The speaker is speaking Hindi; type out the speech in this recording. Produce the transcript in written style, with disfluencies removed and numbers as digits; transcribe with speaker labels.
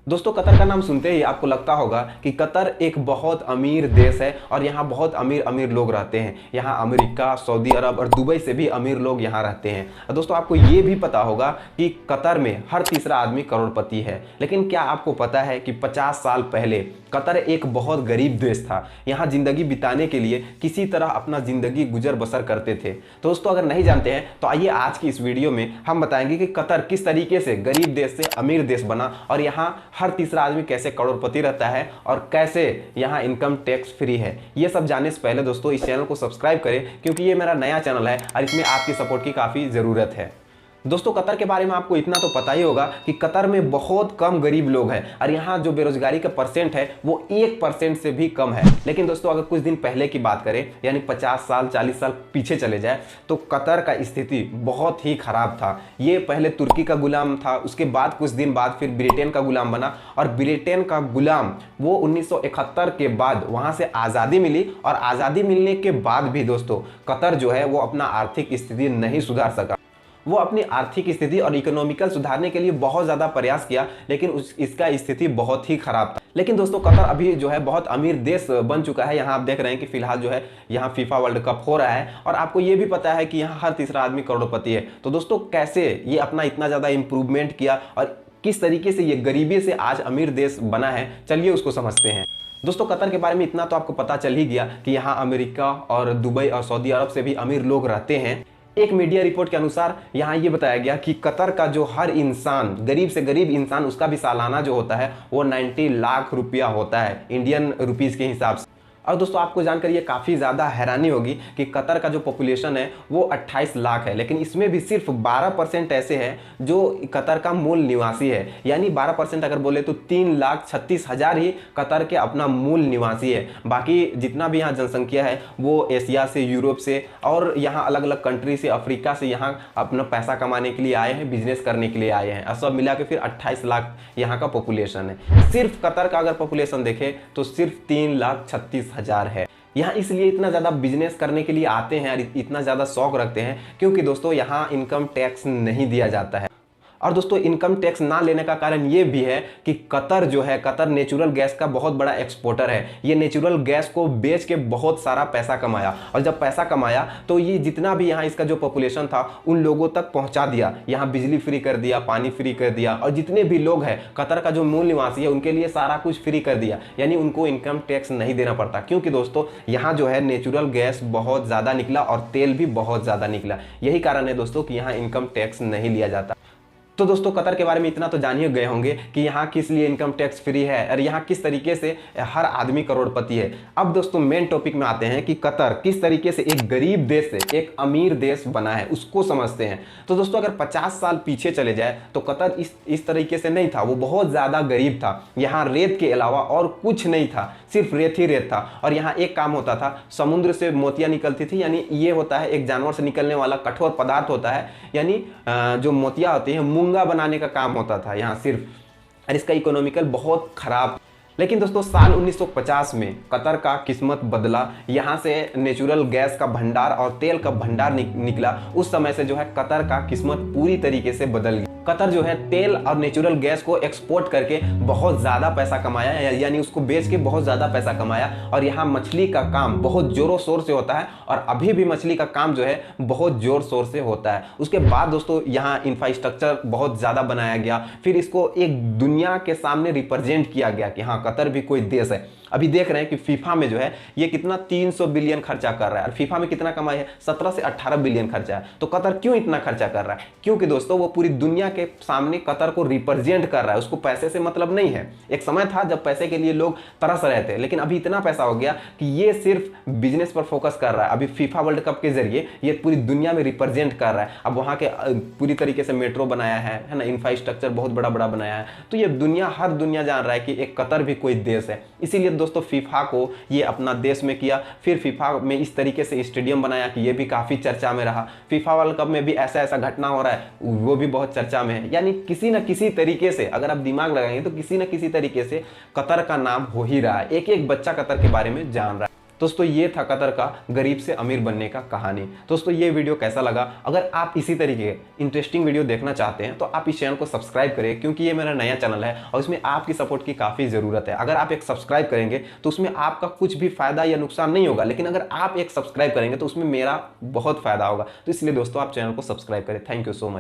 Speaker 1: दोस्तों कतर का नाम सुनते ही आपको लगता होगा कि कतर एक बहुत अमीर देश है और यहाँ बहुत अमीर अमीर लोग रहते हैं। यहाँ अमेरिका, सऊदी अरब और दुबई से भी अमीर लोग यहाँ रहते हैं। और दोस्तों आपको ये भी पता होगा कि कतर में हर तीसरा आदमी करोड़पति है। लेकिन क्या आपको पता है कि 50 साल पहले कतर एक बहुत गरीब देश था। यहाँ जिंदगी बिताने के लिए किसी तरह अपना जिंदगी गुजर बसर करते थे। तो दोस्तों अगर नहीं जानते हैं तो आइए आज की इस वीडियो में हम बताएंगे कि कतर किस तरीके से गरीब देश से अमीर देश बना और यहाँ हर तीसरा आदमी कैसे करोड़पति रहता है और कैसे यहाँ इनकम टैक्स फ्री है। ये सब जानने से पहले दोस्तों इस चैनल को सब्सक्राइब करें, क्योंकि ये मेरा नया चैनल है और इसमें आपकी सपोर्ट की काफ़ी ज़रूरत है। दोस्तों कतर के बारे में आपको इतना तो पता ही होगा कि कतर में बहुत कम गरीब लोग हैं और यहाँ जो बेरोजगारी का परसेंट है वो 1% से भी कम है। लेकिन दोस्तों अगर कुछ दिन पहले की बात करें, यानी 50 साल 40 साल पीछे चले जाए, तो कतर का स्थिति बहुत ही खराब था। ये पहले तुर्की का गुलाम था, उसके बाद कुछ दिन बाद फिर ब्रिटेन का गुलाम बना और ब्रिटेन का गुलाम वो 1971 के बाद वहाँ से आज़ादी मिली। और आज़ादी मिलने के बाद भी दोस्तों कतर जो है वो अपना आर्थिक स्थिति नहीं सुधार सका। वो अपनी आर्थिक स्थिति और इकोनॉमिकल सुधारने के लिए बहुत ज़्यादा प्रयास किया, लेकिन इसका स्थिति बहुत ही खराब था। लेकिन दोस्तों कतर अभी जो है बहुत अमीर देश बन चुका है। यहाँ आप देख रहे हैं कि फिलहाल जो है यहाँ फीफा वर्ल्ड कप हो रहा है और आपको ये भी पता है कि यहाँ हर तीसरा आदमी करोड़पति है। तो दोस्तों कैसे ये अपना इतना ज़्यादा इंप्रूवमेंट किया और किस तरीके से ये गरीबी से आज अमीर देश बना है, चलिए उसको समझते हैं। दोस्तों कतर के बारे में इतना तो आपको पता चल ही गया कि यहाँ अमेरिका और दुबई और सऊदी अरब से भी अमीर लोग रहते हैं। एक मीडिया रिपोर्ट के अनुसार यहाँ ये बताया गया कि कतर का जो हर इंसान, गरीब से गरीब इंसान, उसका भी सालाना जो होता है वो 90 लाख रुपया होता है इंडियन रुपीस के हिसाब से। और दोस्तों आपको जानकर ये काफ़ी ज़्यादा हैरानी होगी कि कतर का जो पॉपुलेशन है वो 28 लाख है, लेकिन इसमें भी सिर्फ 12% ऐसे हैं जो कतर का मूल निवासी है। यानी 12% अगर बोले तो 3,36,000 ही कतर के अपना मूल निवासी है। बाकी जितना भी यहाँ जनसंख्या है वो एशिया से, यूरोप से और यहाँ अलग अलग कंट्री से, अफ्रीका से यहाँ अपना पैसा कमाने के लिए आए हैं, बिजनेस करने के लिए आए हैं। और सब मिला के फिर 28 लाख यहाँ का पॉपुलेशन है। सिर्फ कतर का अगर पॉपुलेशन देखें तो सिर्फ 3,36,000 है। यहाँ इसलिए इतना ज़्यादा बिजनेस करने के लिए आते हैं और इतना ज़्यादा शौक रखते हैं क्योंकि दोस्तों यहाँ इनकम टैक्स नहीं दिया जाता है। और दोस्तों इनकम टैक्स ना लेने का कारण ये भी है कि कतर जो है, कतर नेचुरल गैस का बहुत बड़ा एक्सपोर्टर है। ये नेचुरल गैस को बेच के बहुत सारा पैसा कमाया और जब पैसा कमाया तो ये जितना भी यहाँ इसका जो पॉपुलेशन था उन लोगों तक पहुँचा दिया। यहाँ बिजली फ्री कर दिया, पानी फ्री कर दिया और जितने भी लोग हैं कतर का जो मूल निवासी है उनके लिए सारा कुछ फ्री कर दिया। यानी उनको इनकम टैक्स नहीं देना पड़ता, क्योंकि दोस्तों यहाँ जो है नेचुरल गैस बहुत ज़्यादा निकला और तेल भी बहुत ज़्यादा निकला। यही कारण है दोस्तों कि यहाँ इनकम टैक्स नहीं लिया जाता। तो दोस्तों कतर के बारे में इतना तो जान ही गए होंगे कि यहाँ किस लिए इनकम टैक्स फ्री है और यहाँ किस तरीके से हर आदमी करोड़पति है। अब दोस्तों मेन टॉपिक में आते हैं कि कतर किस तरीके से एक गरीब देश से एक अमीर देश बना है, उसको समझते हैं। तो दोस्तों अगर 50 साल पीछे चले जाए तो कतर इस तरीके से नहीं था। वो बहुत ज़्यादा गरीब था। यहाँ रेत के अलावा और कुछ नहीं था, सिर्फ रेत ही रेत था। और यहाँ एक काम होता था, समुद्र से मोतियाँ निकलती थी। यानी ये होता है एक जानवर से निकलने वाला कठोर पदार्थ होता है, यानी जो मोतियाँ होती हैं मूंगा बनाने का काम होता था यहाँ सिर्फ। और इसका इकोनॉमिकल बहुत खराब। लेकिन दोस्तों साल 1950 में कतर का किस्मत बदला। यहाँ से नेचुरल गैस का भंडार और तेल का भंडार निकला। उस समय से जो है कतर का किस्मत पूरी तरीके से बदल गई। कतर जो है तेल और नेचुरल गैस को एक्सपोर्ट करके बहुत ज़्यादा पैसा कमाया, यानी उसको बेच के बहुत ज़्यादा पैसा कमाया। और यहाँ मछली का काम बहुत ज़ोरों शोर से होता है और अभी भी मछली का काम जो है बहुत ज़ोर शोर से होता है। उसके बाद दोस्तों यहाँ इंफ्रास्ट्रक्चर बहुत ज़्यादा बनाया गया। फिर इसको एक दुनिया के सामने रिप्रेजेंट किया गया कि हाँ कतर भी कोई देश है। अभी देख रहे हैं कि फीफा में जो है ये कितना 300 बिलियन खर्चा कर रहा है और फीफा में कितना कमाई है, 17 से 18 बिलियन खर्चा है। तो कतर क्यों इतना खर्चा कर रहा है? क्योंकि दोस्तों वो पूरी दुनिया के सामने कतर को रिप्रेजेंट कर रहा है। उसको पैसे से मतलब नहीं है। एक समय था जब पैसे के लिए लोग तरस रहे थे, लेकिन अभी इतना पैसा हो गया कि ये सिर्फ बिजनेस पर फोकस कर रहा है। अभी फीफा वर्ल्ड कप के जरिए ये पूरी दुनिया में रिप्रेजेंट कर रहा है। अब वहाँ के पूरी तरीके से मेट्रो बनाया है ना, इंफ्रास्ट्रक्चर बहुत बड़ा बड़ा बनाया है। तो ये दुनिया, हर दुनिया जान रहा है कि एक कतर भी कोई देश है। इसीलिए दोस्तों फीफा को ये अपना देश में किया। फिर फीफा में इस तरीके से स्टेडियम बनाया कि ये भी काफ़ी चर्चा में रहा। फीफा वर्ल्ड कप में भी ऐसा ऐसा घटना हो रहा है, वो भी बहुत चर्चा में है। यानी किसी न किसी तरीके से अगर आप दिमाग लगाएंगे तो किसी न किसी तरीके से कतर का नाम हो ही रहा है। एक एक बच्चा कतर के बारे में जान रहा है। दोस्तों ये था कतर का गरीब से अमीर बनने का कहानी। दोस्तों ये वीडियो कैसा लगा? अगर आप इसी तरीके इंटरेस्टिंग वीडियो देखना चाहते हैं तो आप इस चैनल को सब्सक्राइब करें, क्योंकि ये मेरा नया चैनल है और इसमें आपकी सपोर्ट की काफ़ी ज़रूरत है। अगर आप एक सब्सक्राइब करेंगे तो उसमें आपका कुछ भी फायदा या नुकसान नहीं होगा, लेकिन अगर आप एक सब्सक्राइब करेंगे तो उसमें मेरा बहुत फायदा होगा। तो इसलिए दोस्तों आप चैनल को सब्सक्राइब करें। Thank you so much.